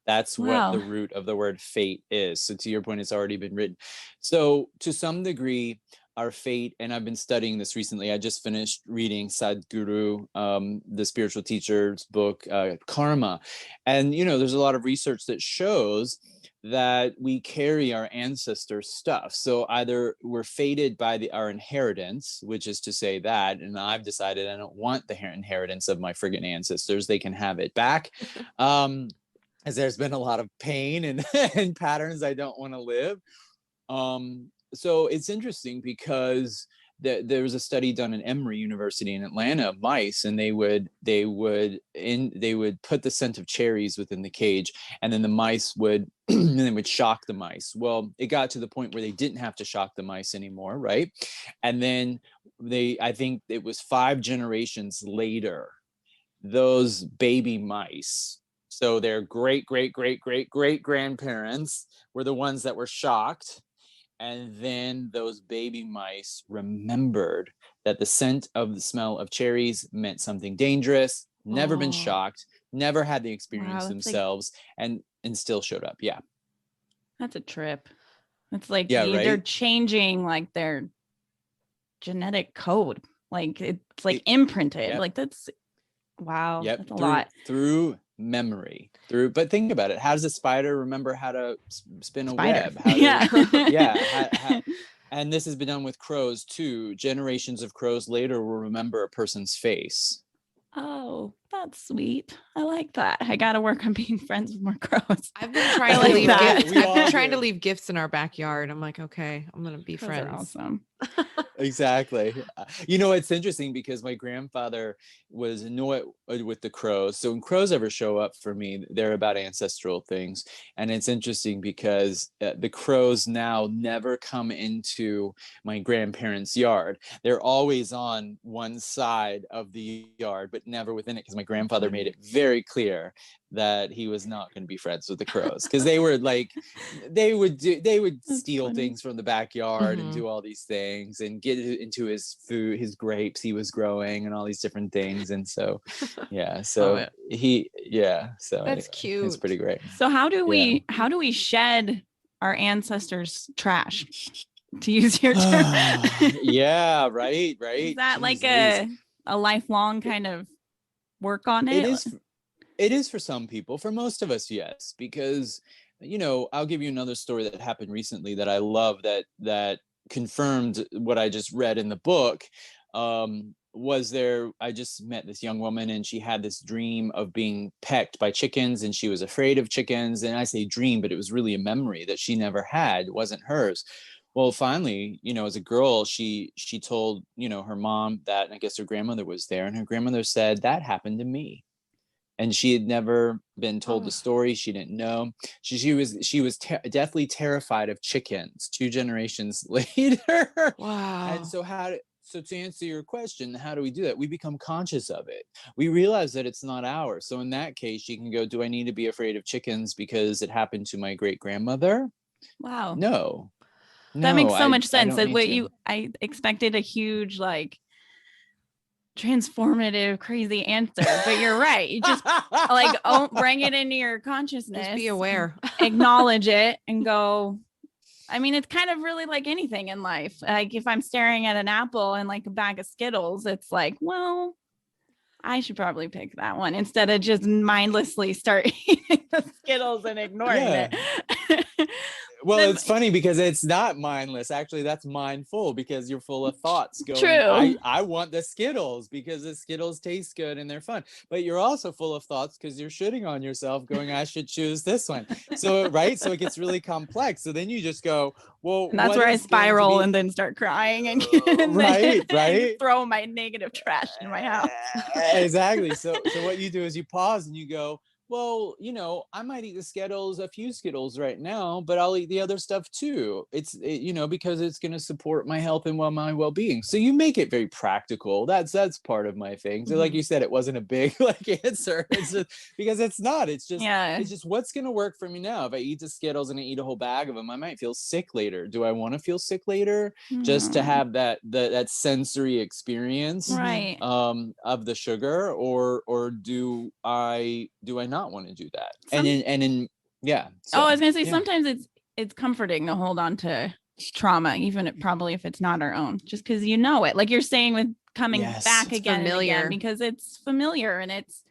That's what the root of the word fate is. So to your point, it's already been written. So to some degree, our fate, and I've been studying this recently. I just finished reading Sadhguru, the spiritual teacher's book, Karma. And, there's a lot of research that shows that we carry our ancestors' stuff. So either we're fated by our inheritance, which is to say that, and I've decided I don't want the inheritance of my friggin' ancestors. They can have it back. As there's been a lot of pain and patterns I don't want to live. So it's interesting because there was a study done at Emory University in Atlanta of mice, and they would put the scent of cherries within the cage, and then the mice would they would shock the mice. Well, it got to the point where they didn't have to shock the mice anymore, right? And then I think it was 5 generations later, those baby mice, so their great grandparents were the ones that were shocked. And then those baby mice remembered that the scent of the smell of cherries meant something dangerous, never been shocked, never had the experience themselves, and still showed up. Yeah. That's a trip. It's like they're changing like their genetic code Like it's like imprinted. Yep. Like that's wow. Yep. That's a lot. Through memory. But think about it. How does a spider remember how to spin a Spider. web? How Yeah. And this has been done with crows too. Generations of crows later will remember a person's face. Oh, that's sweet. I like that. I got to work on being friends with more crows. I've been trying I to like leave that. gifts. We I've all been trying to do. leave gifts in our backyard. I'm like, okay, I'm gonna be Crows are friends. awesome. Exactly. You know, it's interesting because my grandfather was annoyed with the crows. So when crows ever show up for me, they're about ancestral things. And it's interesting because the crows now never come into my grandparents' yard. They're always on one side of the yard, but never within it, because my grandfather made it very clear that he was not going to be friends with the crows, because they were like, they would That's steal funny. things from the backyard Mhm. and do all these things and get into his food, his grapes he was growing, and all these different things. And so so it. so That's anyway, cute. it's pretty great. So how do we shed our ancestors' trash? To use your term. Yeah, right. Is that Jeez like Louise. a lifelong kind of work on it? It is for some people. For most of us, yes, because I'll give you another story that happened recently that I love, that confirmed what I just read in the book. I just met this young woman, and she had this dream of being pecked by chickens, and she was afraid of chickens. And I say dream, but it was really a memory that she never had. It wasn't hers. Well, finally, as a girl, she told, her mom that, and I guess her grandmother was there, and her grandmother said that happened to me. And she had never been told the story. She didn't know. She was deathly terrified of chickens 2 generations later. Wow. And so to answer your question, how do we do that? We become conscious of it. We realize that it's not ours. So in that case, you can go, do I need to be afraid of chickens because it happened to my great grandmother? Wow. No. That makes so much I sense. don't need to. I expected a huge like transformative crazy answer, but you're right. You just like bring it into your consciousness. Just be aware. Acknowledge it and go. I mean, it's kind of really like anything in life. Like if I'm staring at an apple and like a bag of Skittles, it's like, well, I should probably pick that one instead of just mindlessly start eating the Skittles and ignoring it. Well, it's funny because it's not mindless. Actually, that's mindful, because you're full of thoughts going, True. I want the Skittles because the Skittles taste good and they're fun. But you're also full of thoughts because you're shitting on yourself going, I should choose this one. So, right. So it gets really complex. So then you just go, well, and that's where I spiral and then start crying and right. throw my negative trash in my house. Exactly. So what you do is you pause and you go, well, I might eat a few Skittles right now, but I'll eat the other stuff too. Because it's going to support my health and my well-being. So you make it very practical. That's part of my thing. So like you said, it wasn't a big answer. It's just because it's not. It's just what's going to work for me now. If I eat the Skittles and I eat a whole bag of them, I might feel sick later. Do I want to feel sick later just to have that sensory experience, right, of the sugar, or do I not want to do that? So, I was gonna say sometimes it's comforting to hold on to trauma, even if it's not our own, just because it, like you're saying, with coming back again and again, because it's familiar, and it's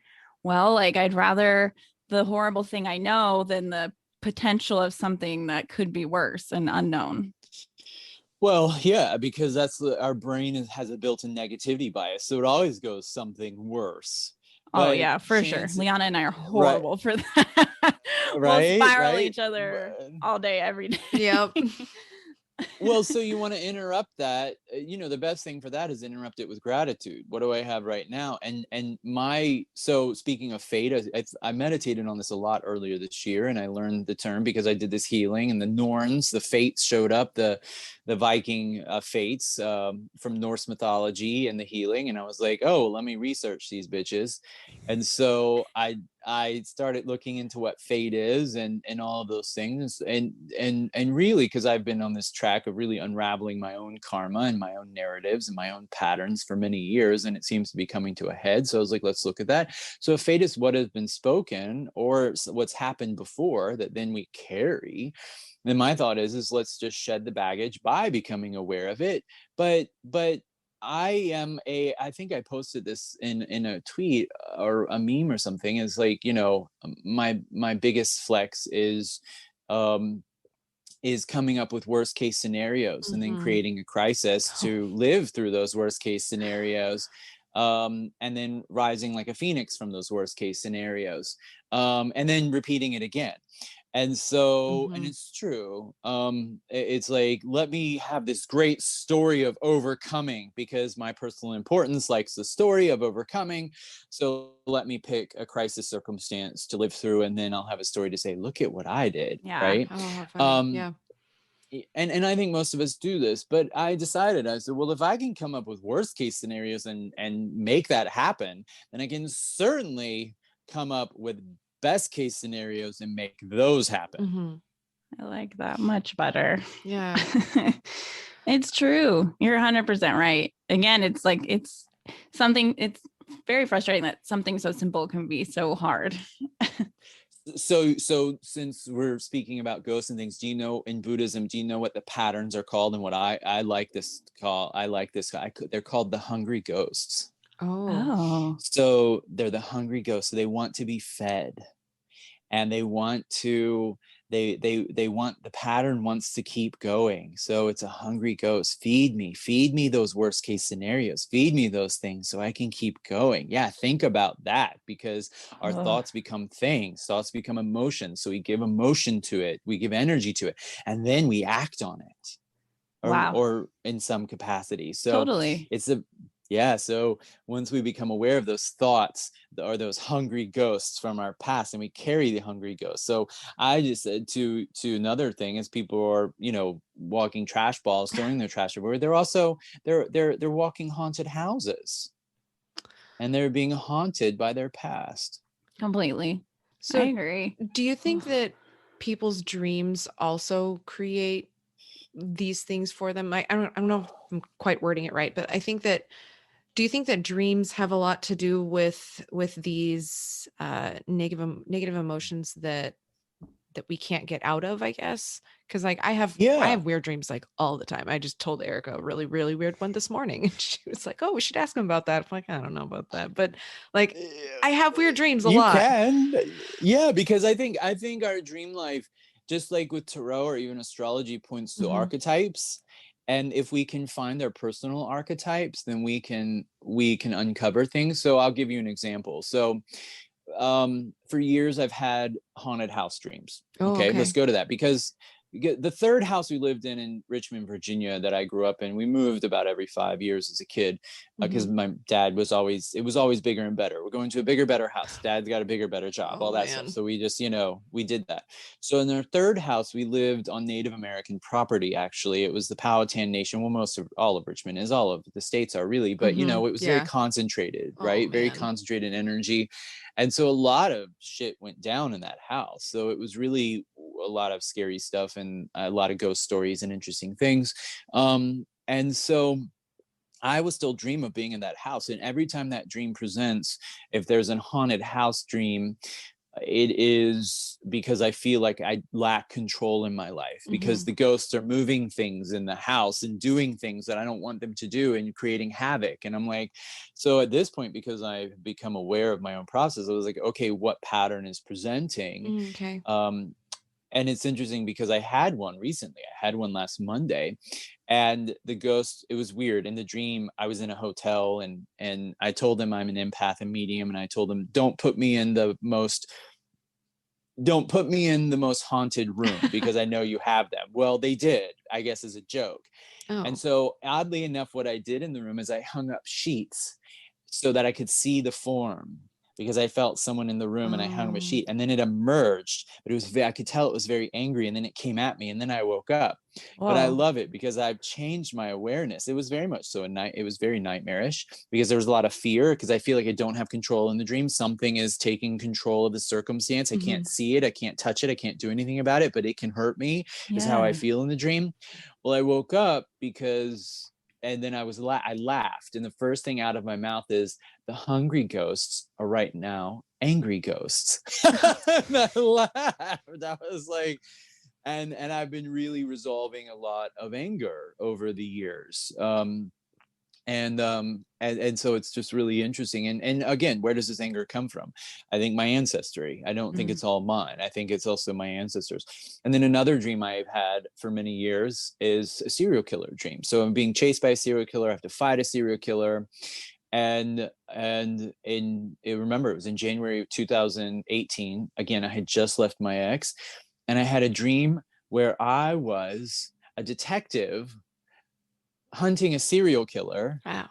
like I'd rather the horrible thing I know than the potential of something that could be worse and unknown. Well, yeah, because our brain has a built-in negativity bias, so it always goes something worse. Oh yeah, for sure. Liana and I are horrible for that. We'll spiral each other all day, every day. Yep. Well, so you want to interrupt that. The best thing for that is interrupt it with gratitude. What do I have right now? So speaking of fate, I meditated on this a lot earlier this year, and I learned the term because I did this healing, and the Norns, the fates showed up, the Viking fates from Norse mythology and the healing. And I was like, oh, let me research these bitches. And so I started looking into what fate is and all of those things. And really, because I've been on this track of really unraveling my own karma and my own narratives and my own patterns for many years, and it seems to be coming to a head. So I was like, let's look at that. So if fate is what has been spoken or what's happened before that then we carry, then my thought is let's just shed the baggage by becoming aware of it. But I think I posted this in a tweet or a meme or something, is like, you know, my biggest flex is coming up with worst case scenarios and then creating a crisis to live through those worst case scenarios, and then rising like a phoenix from those worst case scenarios, and then repeating it again. And so, and it's true. It's like, let me have this great story of overcoming, because my personal importance likes the story of overcoming. So let me pick a crisis circumstance to live through, and then I'll have a story to say, look at what I did. Yeah. Right. Oh, how funny. Yeah. And I think most of us do this, but I said, well, if I can come up with worst case scenarios and make that happen, then I can certainly come up with best case scenarios and make those happen. I like that much better. Yeah. It's true. You're 100% right. Again, it's like, it's very frustrating that something so simple can be so hard. So since we're speaking about ghosts and things, do you know, in Buddhism, do you know what the patterns are called? And what I like this call, they're called the hungry ghosts. Oh. So they're the hungry ghosts. So they want to be fed, and they want to, they want, the pattern wants to keep going. So it's a hungry ghost. Feed me those worst case scenarios, feed me those things so I can keep going. Yeah, think about that, because our thoughts become things, thoughts become emotions. So we give emotion to it, we give energy to it, and then we act on it, or in some capacity. So totally. So once we become aware of those thoughts or those hungry ghosts from our past, and we carry the hungry ghosts. So I just said to another thing is, people are, you know, walking trash balls, throwing their trash everywhere. They're also, they're walking haunted houses, and they're being haunted by their past. Completely. So I agree. Do you think that people's dreams also create these things for them? I don't know if I'm quite wording it right, but I think that, do you think that dreams have a lot to do with these negative emotions that we can't get out of, I guess? Because like I have weird dreams like all the time. I just told Erica a really, really weird one this morning, and she was like, oh, we should ask him about that. I'm like, I don't know about that, but like I have weird dreams a lot. Yeah, because I think our dream life, just like with tarot or even astrology, points to archetypes. And if we can find their personal archetypes, then we can uncover things. So I'll give you an example. So for years I've had haunted house dreams. Okay, let's go to that, because the third house we lived in Richmond, Virginia, that I grew up in, we moved about every 5 years as a kid, because my dad was always bigger and better. We're going to a bigger, better house. Dad's got a bigger, better job, all that stuff. So we just, we did that. So in our third house, we lived on Native American property. Actually, it was the Powhatan Nation. Well, all of Richmond is, all of the states are really, but it was very concentrated, right? Very concentrated energy. And so a lot of shit went down in that house. So it was really a lot of scary stuff and a lot of ghost stories and interesting things. And so I will still dream of being in that house. And every time that dream presents, if there's a haunted house dream, it is because I feel like I lack control in my life, because the ghosts are moving things in the house and doing things that I don't want them to do and creating havoc. And I'm like, so at this point, because I've become aware of my own process, I was like, okay, what pattern is presenting? And it's interesting because I had one recently. I had one last Monday, and the ghost, it was weird. In the dream, I was in a hotel, and I told them I'm an empath and medium, and I told them, don't put me in the most haunted room, because I know you have them. Well, they did, I guess, as a joke. And so oddly enough, what I did in the room is I hung up sheets so that I could see the form, because I felt someone in the room, and I hung up a sheet, and then it emerged, but I could tell it was very angry, and then it came at me, and then I woke up. But I love it because I've changed my awareness. It was very much so it was very nightmarish, because there was a lot of fear, because I feel like I don't have control in the dream. Something is taking control of the circumstance. I can't see it, I can't touch it, I can't do anything about it, but it can hurt me, is how I feel in the dream. Well, I woke up and then I laughed, and the first thing out of my mouth is, the hungry ghosts are right now angry ghosts. And I laughed. I was like, and I've been really resolving a lot of anger over the years. And so it's just really interesting. And again, where does this anger come from? I think my ancestry. I don't think it's all mine. I think it's also my ancestors. And then another dream I've had for many years is a serial killer dream. So I'm being chased by a serial killer. I have to fight a serial killer. And remember, it was in January of 2018. Again, I had just left my ex, and I had a dream where I was a detective hunting a serial killer. Wow.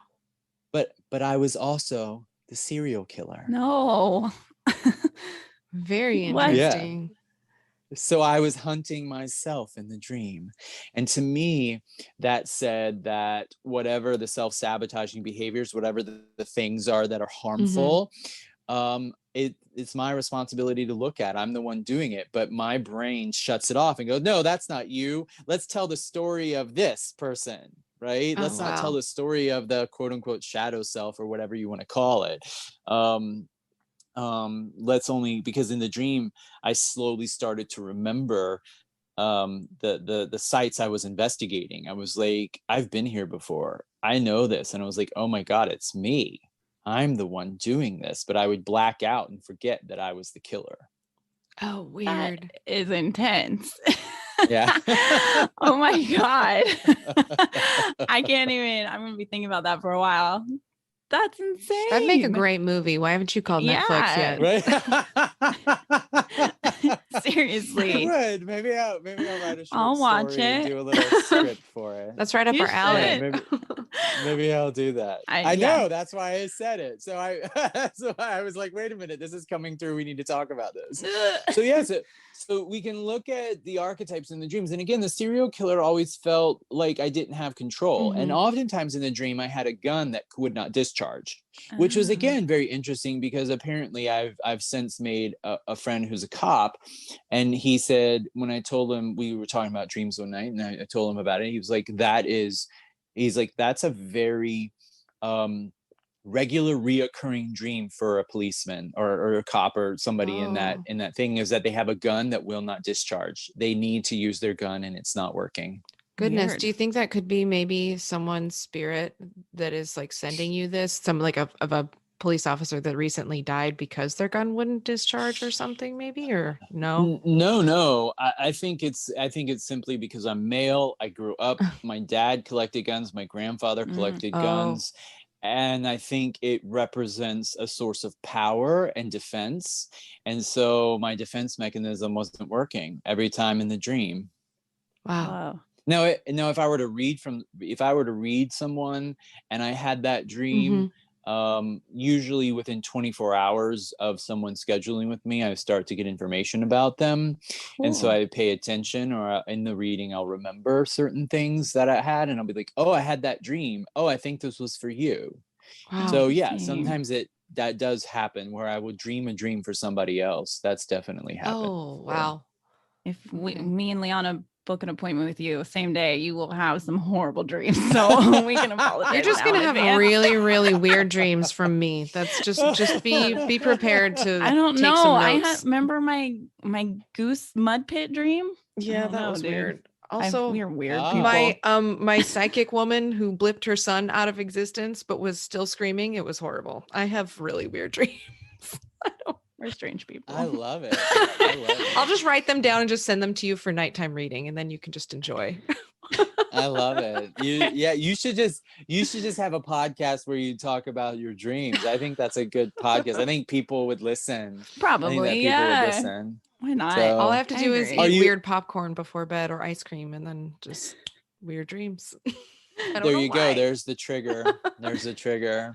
But I was also the serial killer. No. Very What? interesting. So I was hunting myself in the dream. And to me, that said that whatever the self-sabotaging behaviors, whatever the things are that are harmful, it's my responsibility to look at. I'm the one doing it, but my brain shuts it off and goes, no, that's not you. Let's tell the story of this person, right? Oh, Let's not wow. tell the story of the quote unquote shadow self or whatever you want to call it. Let's only, because in the dream, I slowly started to remember the sites I was investigating. I was like, I've been here before. I know this. And I was like, oh my God, it's me. I'm the one doing this. But I would black out and forget that I was the killer. Oh, weird. That is intense. Yeah. Oh my God. I can't even, I'm going to be thinking about that for a while. That's insane. That'd make a great movie. Why haven't you called Netflix yet? Right. Seriously. I would. Maybe I'll write a short I'll watch story and it. do a little script for it. That's right up You our alley. should. Maybe I'll do that. I yeah. know, that's why I said it. So I was like, wait a minute, this is coming through. We need to talk about this. So yes, so we can look at the archetypes in the dreams. And again, the serial killer always felt like I didn't have control. And oftentimes in the dream, I had a gun that would not discharge, which was again very interesting, because apparently I've since made a friend who's a cop, and he said, when I told him, we were talking about dreams one night, and I told him about it, he was like, that's a very regular reoccurring dream for a policeman or a cop or somebody in that thing, is that they have a gun that will not discharge. They need to use their gun and it's not working. Goodness. Weird. Do you think that could be maybe someone's spirit that is like sending you this? Some like of a police officer that recently died because their gun wouldn't discharge or something, maybe? Or no? No. I think it's simply because I'm male. I grew up, my dad collected guns, my grandfather collected guns. And I think it represents a source of power and defense. And so my defense mechanism wasn't working every time in the dream. Wow. Now, if I were to read someone and I had that dream, usually within 24 hours of someone scheduling with me, I start to get information about them. Cool. And so I pay attention, or in the reading, I'll remember certain things that I had, and I'll be like, oh, I had that dream. Oh, I think this was for you. Wow. So yeah, sometimes that does happen where I would dream a dream for somebody else. That's definitely happened. Oh, wow. If me and Liana book an appointment with you same day, you will have some horrible dreams. So we can apologize. You're just gonna have really, really weird dreams from me. That's just be prepared to. I don't take know. Some notes. Remember my goose mud pit dream. Yeah, that was weird. Also, we're weird people. My psychic woman who blipped her son out of existence but was still screaming. It was horrible. I have really weird dreams. We're strange people. I love it. I'll just write them down and just send them to you for nighttime reading, and then you can just enjoy. I love it. You should just have a podcast where you talk about your dreams. I think that's a good podcast. I think people would listen. Probably, would listen. Why not? So, all I have to do is eat you, weird popcorn before bed or ice cream, and then just weird dreams. There you go. There's the trigger. There's the trigger.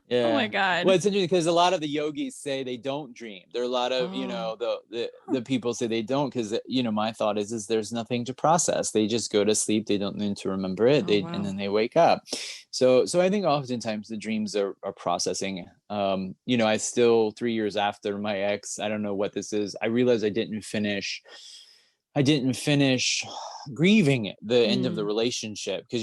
Yeah. Oh my God. Well, it's interesting because a lot of the yogis say they don't dream. There are a lot of, the people say they don't, because, my thought is there's nothing to process. They just go to sleep. They don't need to remember it. And then they wake up. So I think oftentimes the dreams are processing. I still, 3 years after my ex, I don't know what this is. I realized I didn't finish grieving the end of the relationship, because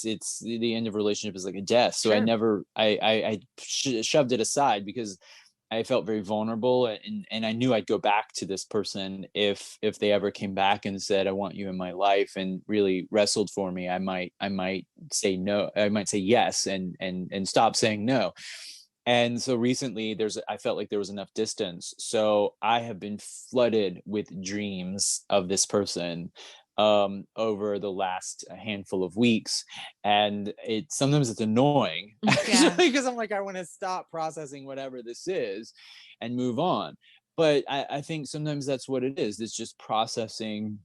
it's the end of a relationship is like a death. So sure. I shoved it aside because I felt very vulnerable, and I knew I'd go back to this person if they ever came back and said, I want you in my life, and really wrestled for me. I might say no. I might say yes, and stop saying no. And so recently I felt like there was enough distance. So I have been flooded with dreams of this person over the last handful of weeks. And sometimes it's annoying, actually, because I'm like, I want to stop processing whatever this is and move on. But I think sometimes that's what it is. It's just processing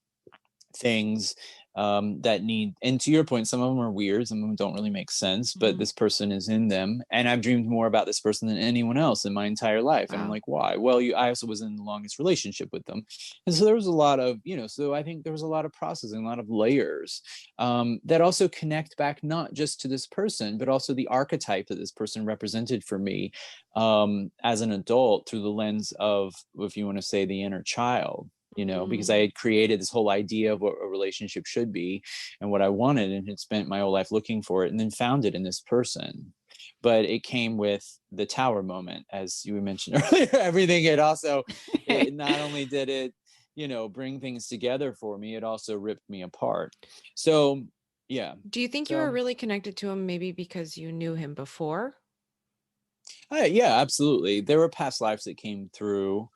things that need, and to your point, some of them are weird, some of them don't really make sense, but this person is in them, and I've dreamed more about this person than anyone else in my entire life. And I'm like, why? Well, I also was in the longest relationship with them, and so there was a lot of, so I think there was a lot of processing, a lot of layers that also connect back not just to this person, but also the archetype that this person represented for me as an adult, through the lens of, if you want to say, the inner child. Because I had created this whole idea of what a relationship should be and what I wanted, and had spent my whole life looking for it, and then found it in this person. But it came with the tower moment, as you mentioned earlier. Everything, it not only did it, bring things together for me, it also ripped me apart. So, yeah. Do you think you were really connected to him maybe because you knew him before? Yeah, absolutely. There were past lives that came through.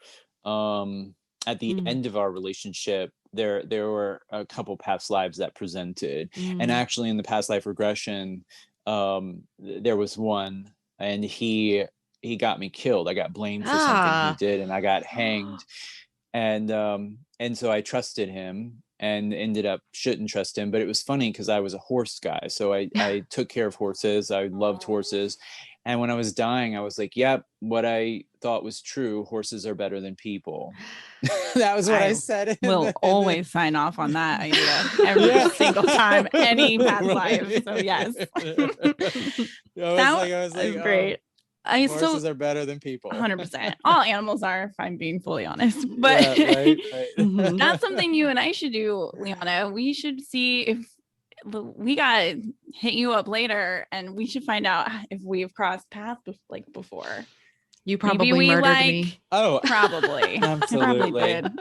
At the end of our relationship, there were a couple past lives that presented, and actually in the past life regression, there was one, and he got me killed. I got blamed for something he did, and I got hanged. And so I trusted him, and ended up shouldn't trust him. But it was funny because I was a horse guy, so I took care of horses. I loved horses. And when I was dying, I was like, yep, what I thought was true, horses are better than people. That was what I said. We'll always sign off on that idea every single time, any past life. So yes. That was great. Horses are better than people. 100%. All animals are, if I'm being fully honest. But right. That's something you and I should do, Liana. We should see if we got to hit you up later, and we should find out if we've crossed paths before. You probably murdered me. Oh, probably. Absolutely. Probably did.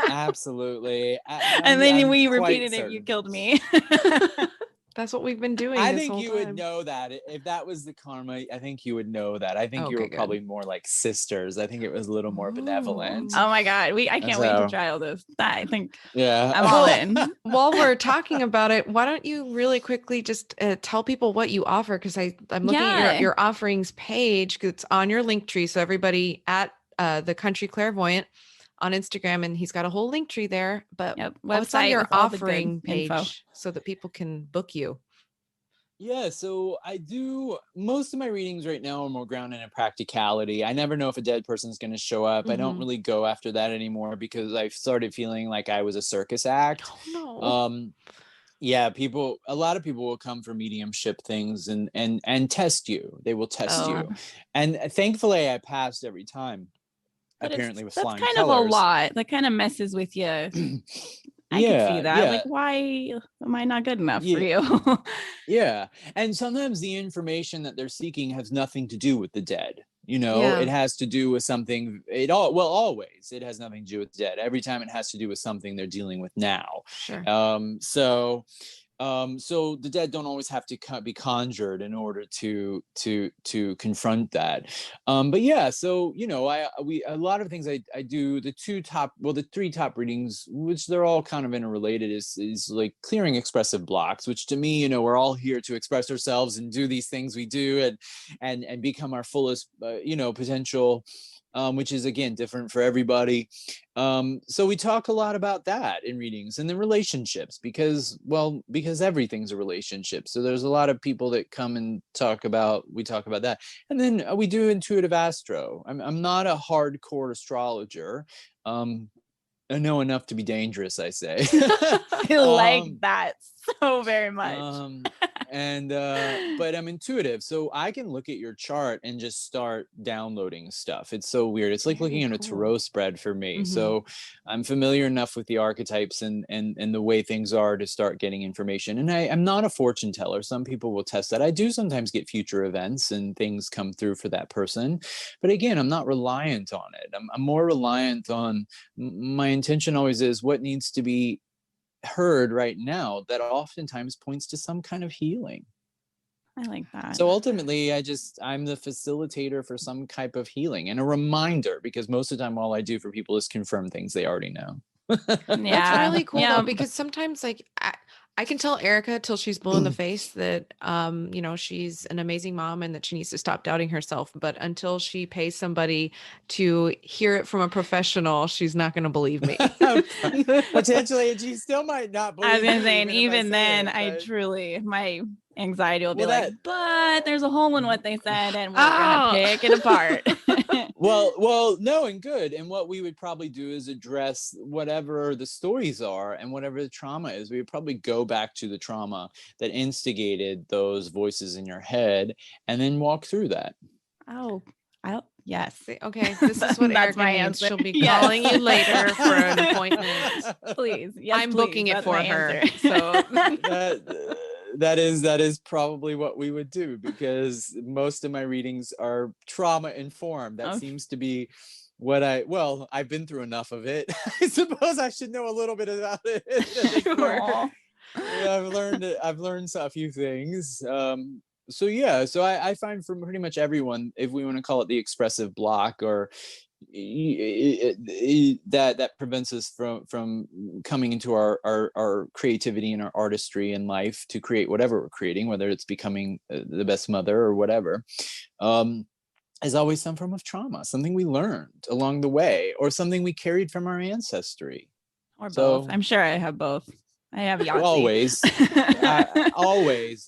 Absolutely. And then we repeated it. You killed me. That's what we've been doing. I think you would know that if that was the karma. I think you would know that. I think you were probably more like sisters. I think it was a little more benevolent. Oh my God. I can't wait to try all this. I think I'm all in. While we're talking about it, why don't you really quickly just tell people what you offer? Because I'm looking at your offerings page, because it's on your link tree. So everybody at the Country Clairvoyant on Instagram, and he's got a whole link tree there, but what's on your offering page so that people can book you? Yeah, so I do, most of my readings right now are more grounded in practicality. I never know if a dead person's going to show up. I don't really go after that anymore, because I've started feeling like I was a circus act. Oh, no. Yeah, a lot of people will come for mediumship things and test you. They will test you. And thankfully I passed every time. But apparently with that's flying kind colors. of a lot. That kind of messes with you. I can see that. Like, why am I not good enough for you? Yeah. And sometimes the information that they're seeking has nothing to do with the dead. It has to do with something. Always it has nothing to do with the dead. Every time it has to do with something they're dealing with now. Sure. So the dead don't always have to be conjured in order to confront that. But yeah, so a lot of things I do. The three top readings, which they're all kind of interrelated, is like clearing expressive blocks, which to me, we're all here to express ourselves and do these things we do and become our fullest potential. Which is, again, different for everybody. So we talk a lot about that in readings, and then relationships, because everything's a relationship. So there's a lot of people that come and talk about that. And then we do intuitive astro. I'm not a hardcore astrologer. I know enough to be dangerous, I say. I like that so very much. And but I'm intuitive, so I can look at your chart and just start downloading stuff. It's so weird. It's like looking at a tarot spread for me. So I'm familiar enough with the archetypes and the way things are to start getting information. And I'm not a fortune teller. Some people will test that. I do sometimes get future events and things come through for that person, but again, I'm not reliant on it. I'm more reliant on my intention always is what needs to be heard right now, that oftentimes points to some kind of healing. I like that. So ultimately, I'm the facilitator for some type of healing and a reminder, because most of the time all I do for people is confirm things they already know. That's really cool though, because sometimes like I can tell Erica till she's blue in the face that you know, she's an amazing mom and that she needs to stop doubting herself. But until she pays somebody to hear it from a professional, she's not going to believe me. Potentially, and she still might not believe. I was gonna say, and if I even say then, it, I but- truly, my anxiety will be Well, like, but there's a hole in what they said, and we're gonna pick it apart. well, no, and good. And what we would probably do is address whatever the stories are and whatever the trauma is. We would probably go back to the trauma that instigated those voices in your head, and then walk through that. Yes. Okay, this is what That's Erica my means. answer. She'll be Yes. calling you later for an appointment. Please. Yes, I'm please. booking it That's for my her. answer. So that is probably what we would do, because most of my readings are trauma informed. That seems to be what I've been through enough of it. I suppose I should know a little bit about it. Sure. I've learned a few things. So yeah, so I find for pretty much everyone, if we want to call it the expressive block, or that prevents us from coming into our creativity and our artistry in life to create whatever we're creating, whether it's becoming the best mother or whatever, is always some form of trauma, something we learned along the way, or something we carried from our ancestry. Or both. I'm sure I have both. I have Yahtzee.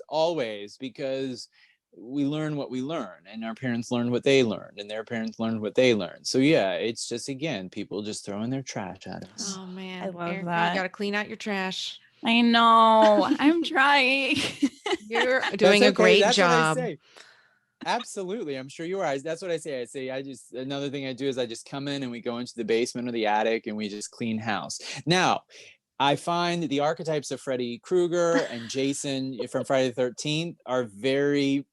Always, because we learn what we learn, and our parents learned what they learned, and their parents learned what they learned. So yeah, it's just, again, people just throwing their trash at us. oh man, I love Erica, that. you got to clean out your trash. I know. I'm trying. You're doing a great job. What I say. Absolutely, I'm sure you are. That's what I say. Another thing I do is I just come in and we go into the basement or the attic and we just clean house. Now, I find the archetypes of Freddy Krueger and Jason from Friday the 13th are very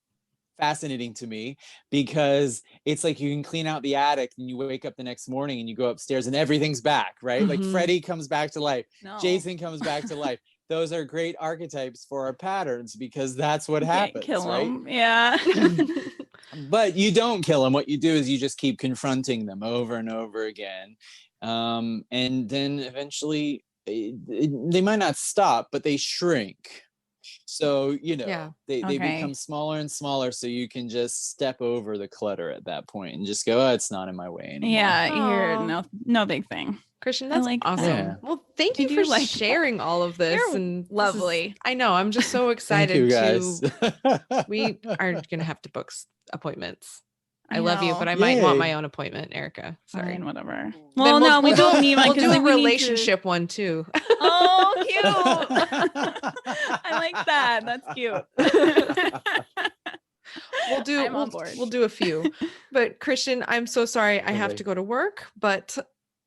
fascinating to me, because it's like you can clean out the attic and you wake up the next morning and you go upstairs and everything's back, right? Like Freddy comes back to life. No. Jason comes back to life. Those are great archetypes for our patterns, because that's what happens, kill right? them. Yeah. But you don't kill them. What you do is you just keep confronting them over and over again. And then eventually they might not stop, but they shrink. So, they become smaller and smaller, so you can just step over the clutter at that point and just go, oh, it's not in my way anymore. Yeah, no big thing. Christian, that's awesome. Yeah. Well, thank you for sharing all of this. You're lovely. I know. I'm just so excited. Thank you, guys. We are going to have to book appointments. I love you, but I might want my own appointment, Erica. Sorry. Fine, whatever. Well, no, we don't need one. We'll do a relationship one too. Oh, cute. I like that. That's cute. We'll do a few. But Christian, I'm so sorry I have to go to work, but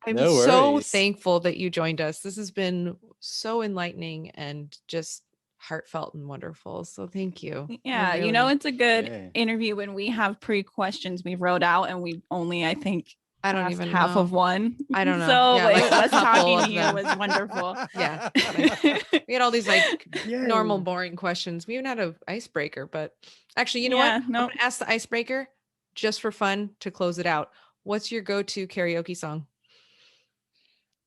I'm so thankful that you joined us. This has been so enlightening and just heartfelt and wonderful. So thank you. Yeah, it's a good interview when we have pre-questions we wrote out and we only, I think, I don't even half know. of one. I don't know. So Yeah, like us talking to you was wonderful. Yeah. We had all these normal, boring questions. We even had an icebreaker, but actually, you know what? I'm going to ask the icebreaker just for fun to close it out. What's your go-to karaoke song?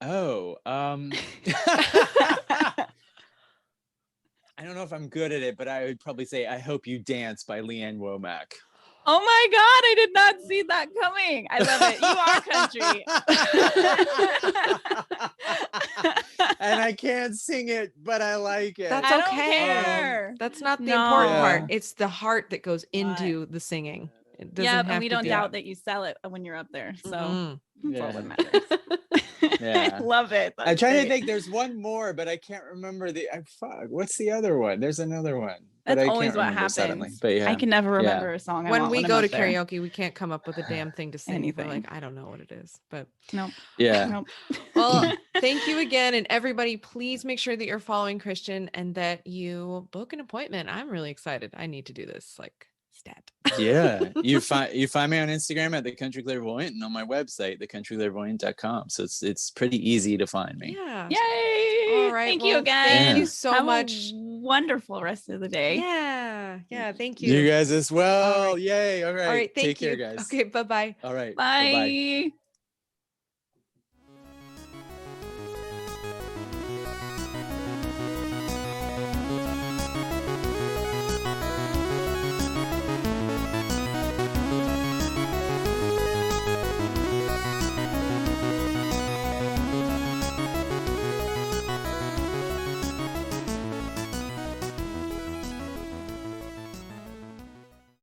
Oh, I don't know if I'm good at it, but I would probably say I Hope You Dance by Leanne Womack. Oh my God, I did not see that coming. I love it. You are country. And I can't sing it, but I like it. That's okay. That's not the important part. It's the heart that goes into the singing. It doesn't have and we to don't be. doubt that you sell it when you're up there. So that's all that matters. Yeah. I love it. I'm That's trying to great. think. There's one more, but I can't remember fuck. What's the other one? There's another one, but That's I always can't what remember happens. suddenly. But yeah, I can never yeah. remember a song. I When want we when go I'm to up there. karaoke, we can't come up with a damn thing to sing. We're Anything. like, I don't know what it is, but Nope. Yeah. Nope. well, thank you again. And everybody, please make sure that you're following Christian and that you book an appointment. I'm really excited. I need to do this like stat. Yeah. You find me on Instagram at the Country Clairvoyant and on my website, thecountryclairvoyant.com. So it's pretty easy to find me. Yeah. Yay. All right. Thank you Well, again. Thank you Yeah. so Have much. a wonderful rest of the day. Yeah. Yeah. Thank you. You guys as well. All right. Yay. All right. All right. Thank Take care, you. guys. Okay. Bye-bye. All right. Bye-bye. Bye.